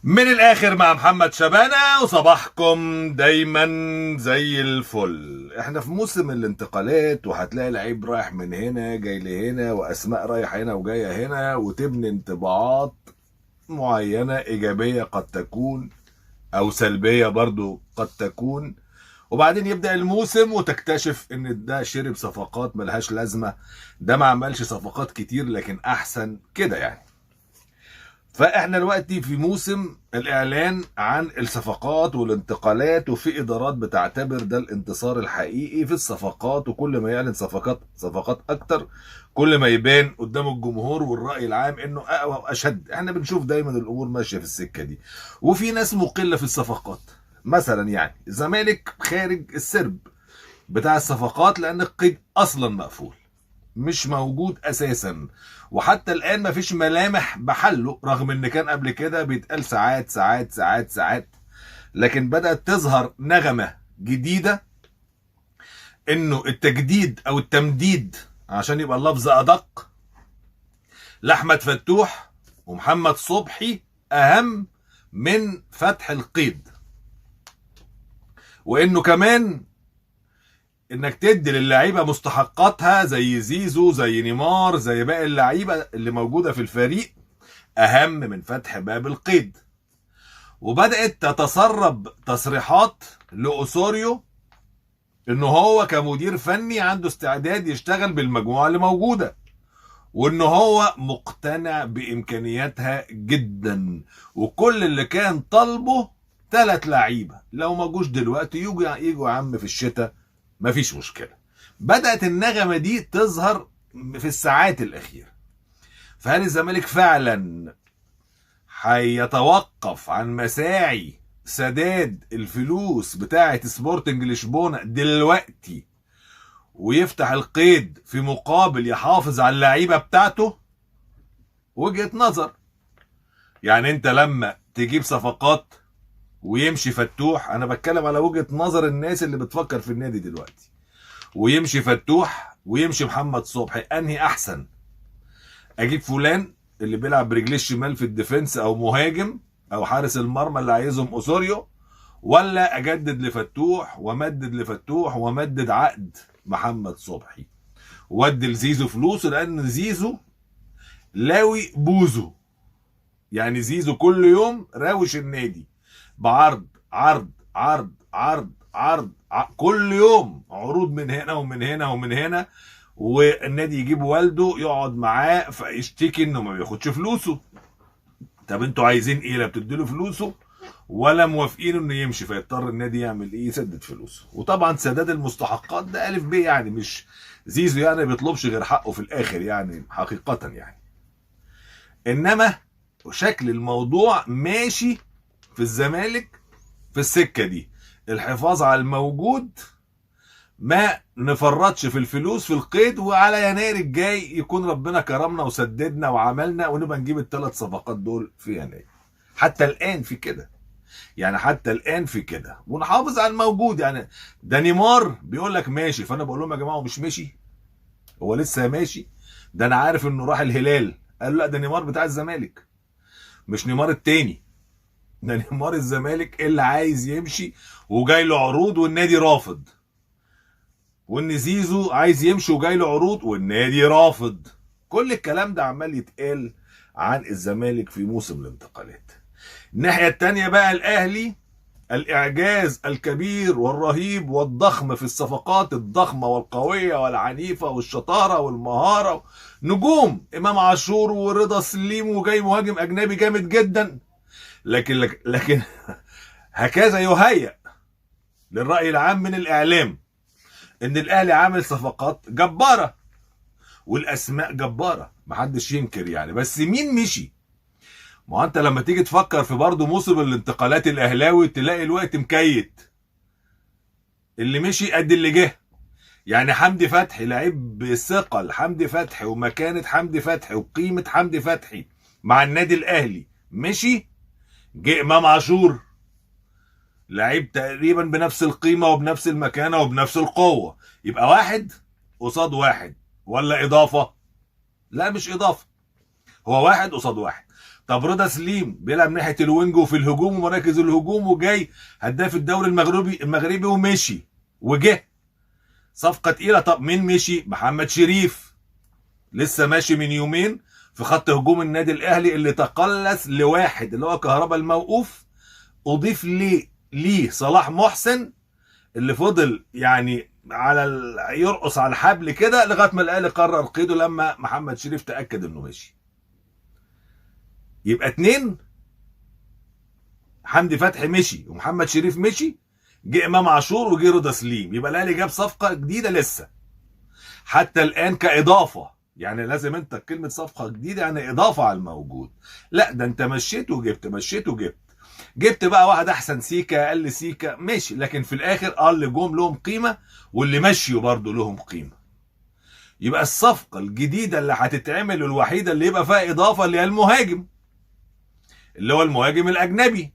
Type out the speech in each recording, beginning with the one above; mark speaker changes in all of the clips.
Speaker 1: من الاخر مع محمد شبانة، وصباحكم دايما زي الفل. احنا في موسم الانتقالات، وهتلاقي لعيب رايح من هنا جاي لهنا، واسماء رايحه هنا وجايه هنا، وتبني انطباعات معينه ايجابيه قد تكون او سلبيه برضو قد تكون، وبعدين يبدأ الموسم وتكتشف ان ده شرب صفقات ملهاش لازمة، ده ما عملش صفقات كتير لكن احسن كده يعني. فاحنا دلوقتي في موسم الاعلان عن الصفقات والانتقالات، وفي ادارات بتعتبر ده الانتصار الحقيقي في الصفقات، وكل ما يعلن صفقات اكتر كل ما يبان قدام الجمهور والرأي العام انه اقوى واشد. احنا بنشوف دايما الامور ماشية في السكة دي، وفي ناس مقلة في الصفقات. مثلا يعني الزمالك خارج السرب بتاع الصفقات لان القيد اصلا مقفول مش موجود اساسا، وحتى الان مفيش ملامح بحله، رغم ان كان قبل كده بيتقال ساعات ساعات ساعات ساعات. لكن بدأت تظهر نغمة جديدة انه التجديد او التمديد، عشان يبقى اللفظ ادق، لأحمد فتوح ومحمد صبحي اهم من فتح القيد، وانه كمان انك تدي للعيبه مستحقاتها زي زيزو زي نيمار زي باقي اللعيبه اللي موجوده في الفريق اهم من فتح باب القيد. وبدات تتسرب تصريحات لاوسوريو انه هو كمدير فني عنده استعداد يشتغل بالمجموعه اللي موجوده، وانه هو مقتنع بامكانياتها جدا، وكل اللي كان طالبه 3 لعيبه، لو ما جوش دلوقتي يجوا يا عم في الشتاء مفيش مشكله. بدات النغمه دي تظهر في الساعات الاخيره. فهل الزمالك فعلا هيتوقف عن مساعي سداد الفلوس بتاعه سبورتنج لشبونه دلوقتي ويفتح القيد في مقابل يحافظ على اللعيبه بتاعته؟ وجهه نظر. يعني انت لما تجيب صفقات ويمشي فتوح، انا بتكلم على وجهه نظر الناس اللي بتفكر في النادي دلوقتي، ويمشي فتوح ويمشي محمد صبحي، انهي احسن؟ اجيب فلان اللي بيلعب برجليه الشمال في الديفنس او مهاجم او حارس المرمى اللي عايزهم اوسوريو، ولا اجدد لفتوح ومدد لفتوح ومدد عقد محمد صبحي وادي لزيزو فلوسه؟ لان زيزو لاوي بوزو، يعني زيزو كل يوم راوش النادي بعرض عرض عرض عرض عرض, كل يوم عروض من هنا ومن هنا ومن هنا، والنادي يجيب والده يقعد معاه فيشتكي انه ما بياخدش فلوسه. طب انتوا عايزين ايه؟ لا بتديله فلوسه ولا موافقين انه يمشي، فيضطر النادي يعمل ايه؟ يسدد فلوسه. وطبعا سداد المستحقات ده الف ب، يعني مش زيزو يعني ما بيطلبش غير حقه في الاخر يعني حقيقة يعني. انما شكل الموضوع ماشي في الزمالك في السكة دي، الحفاظ على الموجود، ما نفرطش في الفلوس في القيد، وعلى يناير الجاي يكون ربنا كرمنا وسددنا وعملنا ونبقى نجيب ال3 صفقات دول في يناير. حتى الان في كده، يعني حتى الان في كده، ونحافظ على الموجود. يعني ده نيمار بيقول لك ماشي، فانا بقول لهم يا جماعه هو مش ماشي، هو لسه ماشي. ده انا عارف انه راح الهلال، قالوا لا ده نيمار بتاع الزمالك مش نيمار التاني، ده نيمار الزمالك اللي عايز يمشي وجاي له عروض والنادي رافض، وان زيزو عايز يمشي وجاي له عروض والنادي رافض. كل الكلام ده عمال يتقال عن الزمالك في موسم الانتقالات. الناحيه التانيه بقى الاهلي، الاعجاز الكبير والرهيب والضخم في الصفقات الضخمه والقويه والعنيفه والشطاره والمهاره، نجوم امام عاشور ورضا سليم، وجاي مهاجم اجنبي جامد جدا. لكن هكذا يهيأ للرأي العام من الإعلام إن الأهلي عامل صفقات جبارة والأسماء جبارة، محدش ينكر يعني. بس مين مشي؟ ما أنت لما تيجي تفكر في برضه موسم الانتقالات الأهلاوي تلاقي الوقت مكيت، اللي مشي قد اللي جه. يعني حمدي فتحي لعيب بثقل حمدي فتحي ومكانة حمدي فتحي وقيمة حمدي فتحي مع النادي الأهلي مشي. جه إمام عاشور لعيب تقريبا بنفس القيمه وبنفس المكانه وبنفس القوه، يبقى واحد قصاد واحد ولا اضافه؟ لا مش اضافه، هو واحد قصاد واحد. طب رضا سليم بيلعب ناحيه الوينج وفي الهجوم ومراكز الهجوم، وجاي هداف الدوري المغربي ومشي وجه صفقه تقيله. طب مين مشي؟ محمد شريف، لسه ماشي من يومين في خط هجوم النادي الاهلي اللي تقلص لواحد اللي هو كهربا الموقوف، اضيف ليه صلاح محسن اللي فضل يعني يرقص على الحبل كده لغايه ما الاهلي قرر قيده لما محمد شريف تاكد انه ماشي. يبقى اتنين، حمدي فتحي مشي ومحمد شريف مشي، جه امام عاشور وجه رضا سليم، يبقى الاهلي جاب صفقه جديده لسه حتى الان كاضافه. يعني لازم انت كلمه صفقه جديده يعني اضافه على الموجود، لا ده انت مشيت وجبت، مشيت وجبت، جبت بقى واحد احسن سيكا اقل سيكا ماشي، لكن في الاخر اللي جم لهم قيمه واللي مشيوا برضه لهم قيمه. يبقى الصفقه الجديده اللي هتتعمل الوحيده اللي يبقى فيها اضافه اللي هي المهاجم، اللي هو المهاجم الاجنبي،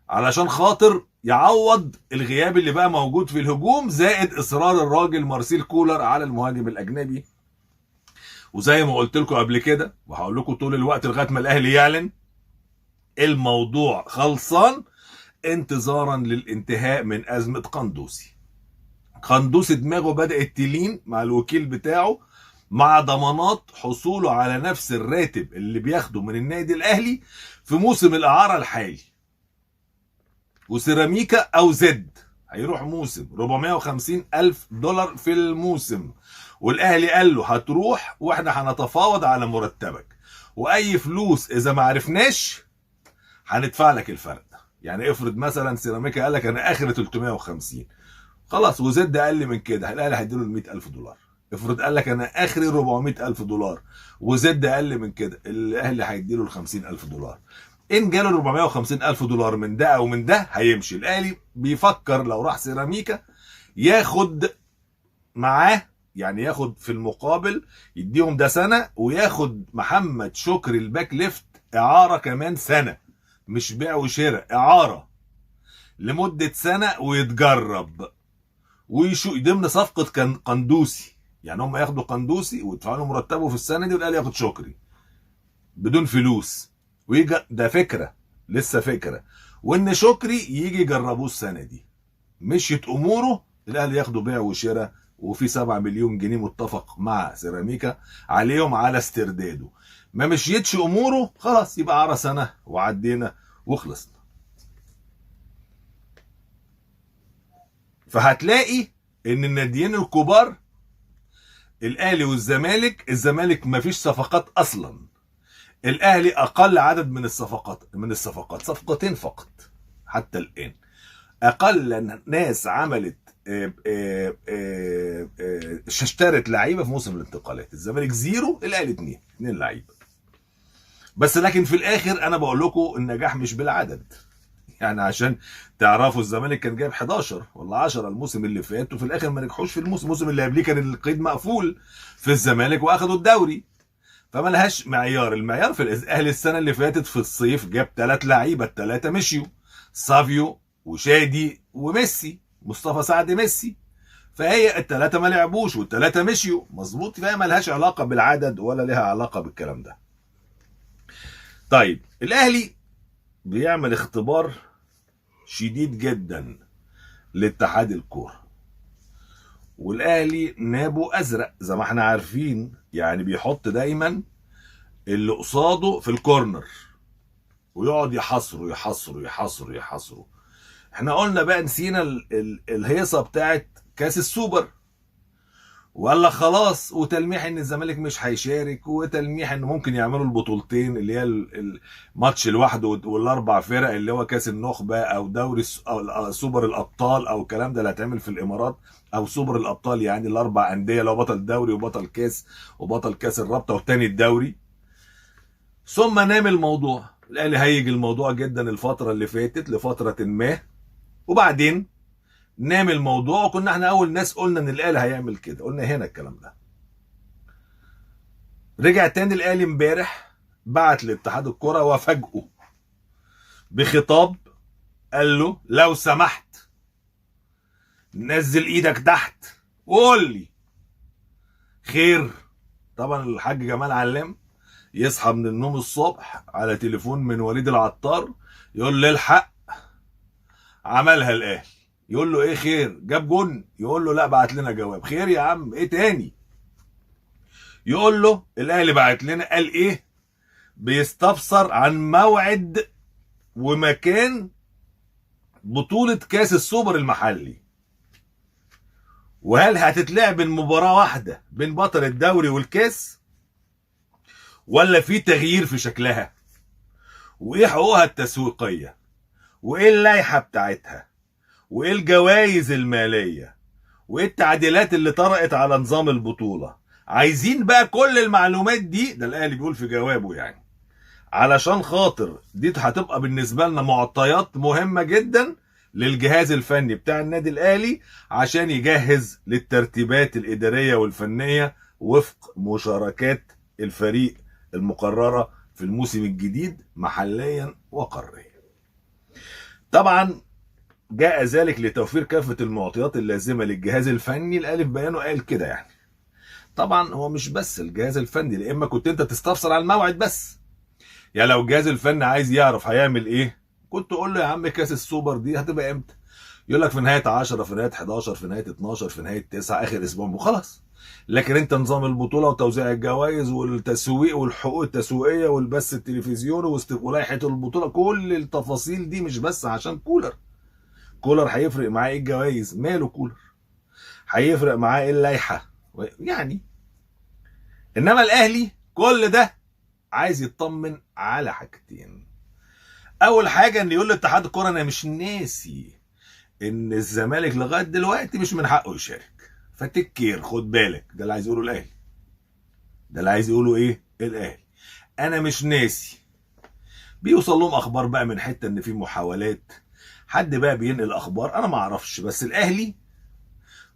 Speaker 1: علشان خاطر يعوض الغياب اللي بقى موجود في الهجوم، زائد اصرار الراجل مارسيل كولر على المهاجم الاجنبي. وزي ما قلت لكم قبل كده وهقول لكم طول الوقت لغايه ما الاهلي يعلن، الموضوع خلصان انتظارا للانتهاء من ازمه قندوسي. قندوسي دماغه بدات تلين مع الوكيل بتاعه، مع ضمانات حصوله على نفس الراتب اللي بياخده من النادي الاهلي في موسم الاعاره الحالي. وسيراميكا او زد هيروح موسم 450 الف دولار في الموسم، والاهلي قال له هتروح واحنا هنتفاوض على مرتبك، واي فلوس اذا ما عرفناش هندفع لك الفرق. يعني افرض مثلا سيراميكا قال لك انا اخر 350، خلاص وزد اقل من كده الاهلي هيديله ال 100,000 دولار. افرض قال لك انا اخري 400,000 دولار وزد اقل من كده الاهلي هيديله ال 50,000 دولار. ان جاله 450,000 دولار من ده او من ده هيمشي. الاهلي بيفكر لو راح سيراميكا ياخد معاه، يعني ياخد في المقابل يديهم ده سنه، وياخد محمد شكري الباك ليفت اعاره كمان سنه، مش بيع وشراء، اعاره لمده سنه ويتجرب ويشو ضمن صفقه كان قندوسي. يعني هم ياخدوا قندوسي ويدفعوا له مرتبه في السنه دي، والاهلي ياخد شكري بدون فلوس ويجي. ده فكره، لسه فكره، وان شكري يجي يجربوه السنه دي. مشيت اموره الاهلي ياخدوا بيع وشراء، وفي 7 مليون جنيه متفق مع سيراميكا عليهم على استرداده. ما مشيتش اموره خلاص يبقى عرى سنه وعدينا وخلصنا. فهتلاقي ان الناديين الكبار الاهلي والزمالك، الزمالك ما فيش صفقات اصلا، الاهلي اقل عدد من الصفقات صفقتين فقط حتى الان. اقل ناس عملت اشترت لعيبه في موسم الانتقالات، الزمالك زيرو، الاهلي اتنين لعيبه بس. لكن في الاخر انا بقول لكم النجاح مش بالعدد، يعني عشان تعرفوا الزمالك كان جايب 11 ولا 10 الموسم اللي فات، وفي الاخر ما نجحوش في الموسم اللي قبليه كان القيد مقفول في الزمالك واخدوا الدوري. فما لهاش معيار، المعيار في الاهلي السنه اللي فاتت في الصيف جاب 3 لعيبه، ال3 مشيوا، سافيو وشادي وميسي، مصطفى سعد ميسي، فهي ال3 ما لعبوش وال3 مشيوا مظبوط، فهي ما لهاش علاقه بالعدد ولا لها علاقه بالكلام ده. طيب الاهلي بيعمل اختبار شديد جدا لاتحاد الكوره، والاهلي نابه ازرق زي ما احنا عارفين، يعني بيحط دايما اللي قصاده في الكورنر ويقعد يحصره يحصره يحصره يحصره. احنا قلنا بقى نسينا الهيصه بتاعت كاس السوبر، وقال لك خلاص، وتلميح ان الزمالك مش هيشارك، وتلميح ان ممكن يعملوا البطولتين اللي هي الماتش لوحده والاربع فرق اللي هو كاس النخبه او دوري أو سوبر الابطال او الكلام ده اللي هيتعمل في الامارات، او سوبر الابطال يعني الاربع انديه لو بطل دوري وبطل كاس وبطل كاس الرابطه والتاني الدوري. ثم نام الموضوع، الاهلي هيج الموضوع جدا الفتره اللي فاتت لفتره ما، وبعدين نام الموضوع. وكنا احنا اول ناس قلنا ان الاهلي هيعمل كده، قلنا هنا الكلام ده. رجع تاني الاهلي امبارح بعت لاتحاد الكره وفاجئه بخطاب قال له لو سمحت نزل ايدك تحت وقول لي خير. طبعا الحاج جمال علام يصحى من النوم الصبح على تليفون من وليد العطار يقول له الحق عملها الاهلي. يقول له ايه خير؟ جاب جون؟ يقول له لا بعت لنا جواب. خير يا عم ايه تاني؟ يقول له الاهلي بعت لنا قال ايه؟ بيستفسر عن موعد ومكان بطولة كاس السوبر المحلي، وهل هتتلعب المباراة واحدة بين بطل الدوري والكاس ولا في تغيير في شكلها، وايه حقوقها التسويقية، وايه اللائحة بتاعتها، وايه الجوائز المالية، وايه التعديلات اللي طرأت على نظام البطولة. عايزين بقى كل المعلومات دي، ده الاهلي بيقول في جوابه يعني، علشان خاطر دي هتبقى بالنسبة لنا معطيات مهمة جدا للجهاز الفني بتاع النادي الاهلي عشان يجهز للترتيبات الادارية والفنية وفق مشاركات الفريق المقررة في الموسم الجديد محليا وقاريا. طبعا جاء ذلك لتوفير كافة المعطيات اللازمة للجهاز الفني. الأهلي في بيانه قال كده يعني. طبعا هو مش بس الجهاز الفني، لا اما كنت انت تستفسر على الموعد بس، يعني لو الجهاز الفني عايز يعرف هيعمل ايه كنت تقول له يا عم كاس السوبر دي هتبقى امتى؟ يقول لك في نهايه 10، في نهايه 11، في نهايه 12، في نهايه 9، اخر اسبوع وخلاص. لكن انت نظام البطوله وتوزيع الجوائز والتسويق والحقوق التسويقيه والبث التلفزيوني ولائحه البطوله، كل التفاصيل دي مش بس عشان كولر هيفرق معاه ايه الجوائز؟ ماله كولر؟ هيفرق معاه ايه اللائحه يعني. انما الاهلي كل ده عايز يطمن على حاجتين. اول حاجه ان يقول لاتحاد الكوره انا مش ناسي ان الزمالك لغايه دلوقتي مش من حقه يشارك، فتكير خد بالك. ده اللي عايز يقوله الاهلي، ده اللي عايز يقوله ايه الاهلي، انا مش ناسي. بيوصل لهم اخبار بقى من حته ان في محاولات، حد بقى بينقل اخبار انا ما اعرفش، بس الاهلي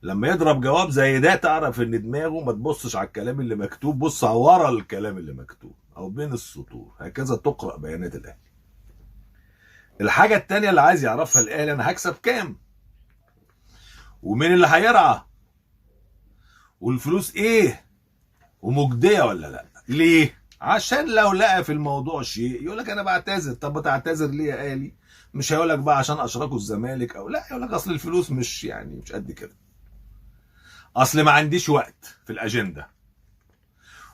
Speaker 1: لما يضرب جواب زي ده تعرف ان دماغه ما تبصش على الكلام اللي مكتوب، بص على ورا الكلام اللي مكتوب او بين السطور. هكذا تقرأ بيانات الاهلي. الحاجة التانية اللي عايز يعرفها الاهلي، انا هكسب كام ومين اللي هيرعى والفلوس ايه ومجدية ولا لا. ليه؟ عشان لو لقى في الموضوع شيء يقول لك انا بعتذر. طب بتعتذر ليه يا اهلي؟ مش هيقول لك بقى عشان اشراكوا الزمالك او لا، يقول لك اصل الفلوس مش يعني مش قد كده، اصل ما عنديش وقت في الاجنده.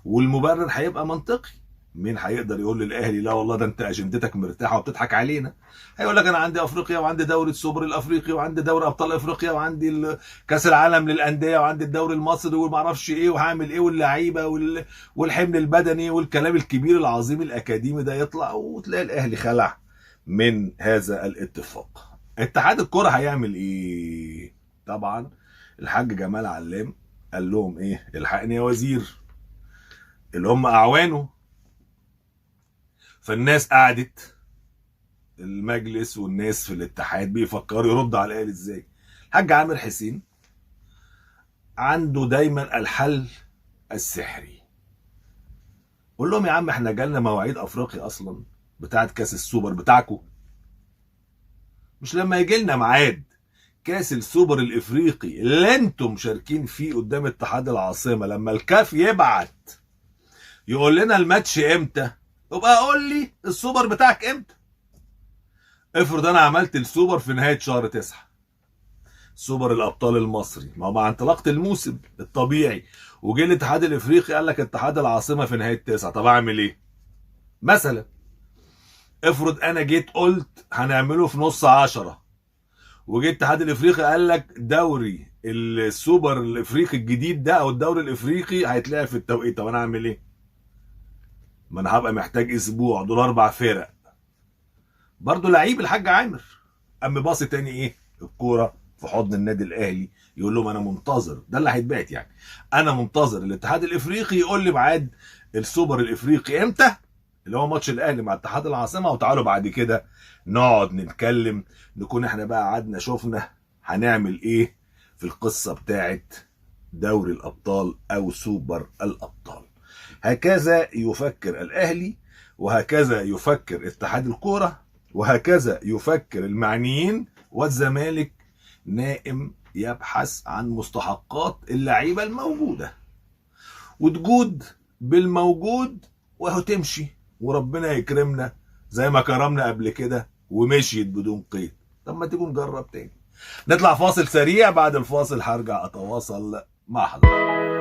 Speaker 1: والمبرر هيبقى منطقي. مين هيقدر يقول للاهلي لا والله ده انت اجندتك مرتاحه وبتضحك علينا؟ هيقول لك انا عندي افريقيا وعندي دوري السوبر الافريقي وعندي دوري ابطال افريقيا وعندي كاس العالم للانديه وعندي الدوري المصري وما اعرفش ايه وهعمل ايه واللعيبه والحمل البدني والكلام الكبير العظيم الاكاديمي ده يطلع، وتلاقي الاهلي خلع من هذا الاتفاق. اتحاد الكره هيعمل ايه؟ طبعا الحاج جمال علام قال لهم ايه؟ الحقني يا وزير، اللي هم اعوانه. فالناس قعدت، المجلس والناس في الاتحاد بيفكروا يرد على الاهلي ازاي. الحاج عامر حسين عنده دايما الحل السحري. قول لهم يا عم احنا جالنا مواعيد افريقيا اصلا بتاعت كاس السوبر بتاعكم، مش لما يجي لنا ميعاد كاس السوبر الافريقي اللي انتم مشاركين فيه قدام اتحاد العاصمه، لما الكاف يبعت يقول لنا الماتش امتى، يبقى قول لي السوبر بتاعك امتى. افرض انا عملت السوبر في نهايه شهر 9، سوبر الابطال المصري، ما هو مع انطلاقه الموسم الطبيعي، وجه الاتحاد الافريقي قال لك اتحاد العاصمه في نهايه 9، طب اعمل ايه؟ مثلا افرض انا جيت قلت هنعمله في نص 10، وجه الاتحاد الافريقي قال لك دوري السوبر الافريقي الجديد ده او الدوري الافريقي هيتلعب في التوقيت، طب انا اعمل ايه؟ ما انا هبقى محتاج اسبوع، دول 4 فرق. برضه لعيب الحاج عامر اما باصي تاني ايه؟ الكوره في حضن النادي الاهلي، يقول لهم انا منتظر، ده اللي هيتبعت يعني، انا منتظر الاتحاد الافريقي يقول لي ميعاد السوبر الافريقي امتى، اللي هو ماتش الاهلي مع اتحاد العاصمه، وتعالوا بعد كده نقعد نتكلم، نكون احنا بقى قعدنا شفنا هنعمل ايه في القصه بتاعت دوري الابطال او سوبر الابطال. هكذا يفكر الاهلي وهكذا يفكر اتحاد الكوره، وهكذا يفكر المعنيين، والزمالك نائم يبحث عن مستحقات اللعيبة الموجودة، وتجود بالموجود وهو تمشي، وربنا يكرمنا زي ما كرمنا قبل كده ومشيت بدون قيد. طب ما تيجوا نجرب تاني. نطلع فاصل سريع، بعد الفاصل هرجع اتواصل مع حضرتك.